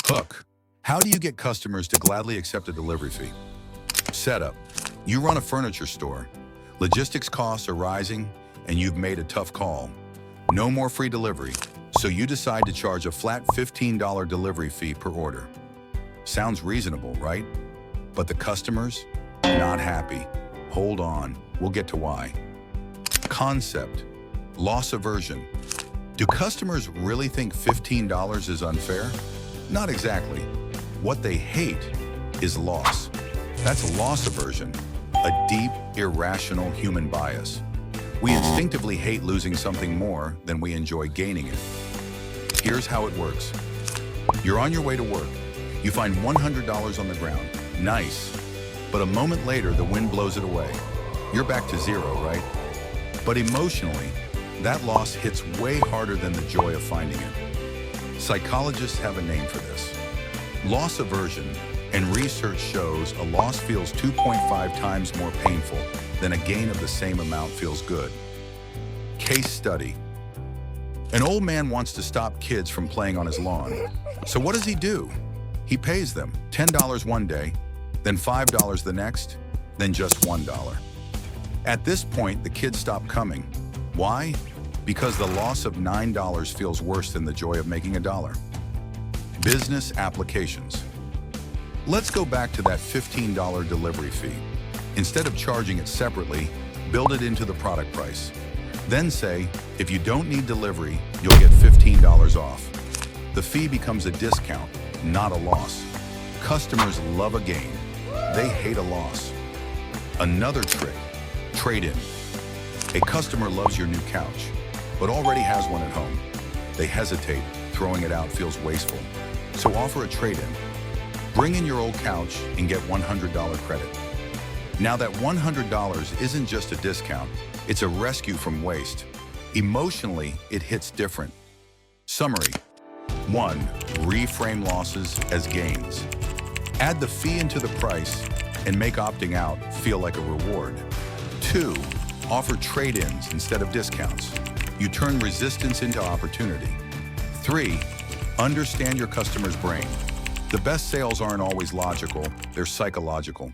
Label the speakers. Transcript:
Speaker 1: Hook. How do you get customers to gladly accept a delivery fee? Setup. You run a furniture store. Logistics costs are rising, and you've made a tough call. No more free delivery, so you decide to charge a flat $15 delivery fee per order. Sounds reasonable, right? But the customers? Not happy. Hold on, we'll get to why. Concept. Loss aversion. Do customers really think $15 is unfair? Not exactly. What they hate is loss. That's loss aversion, a deep, irrational human bias. We instinctively hate losing something more than we enjoy gaining it. Here's how it works. You're on your way to work. You find $100 on the ground. Nice. But a moment later, the wind blows it away. You're back to zero, right? But emotionally, that loss hits way harder than the joy of finding it. Psychologists have a name for this. Loss aversion, and research shows a loss feels 2.5 times more painful than a gain of the same amount feels good. Case study. An old man wants to stop kids from playing on his lawn. So what does he do? He pays them $10 one day, then $5 the next, then just $1. At this point, the kids stop coming. Why? Because the loss of $9 feels worse than the joy of making $1. Business applications. Let's go back to that $15 delivery fee. Instead of charging it separately, build it into the product price. Then say, if you don't need delivery, you'll get $15 off. The fee becomes a discount, not a loss. Customers love a gain. They hate a loss. Another trick, trade-in. A customer loves your new couch, but already has one at home. They hesitate, throwing it out feels wasteful. So offer a trade-in. Bring in your old couch and get $100 credit. Now that $100 isn't just a discount, it's a rescue from waste. Emotionally, it hits different. Summary. 1. Reframe losses as gains. Add the fee into the price and make opting out feel like a reward. 2. Offer trade-ins instead of discounts. You turn resistance into opportunity. 3. Understand your customer's brain. The best sales aren't always logical, they're psychological.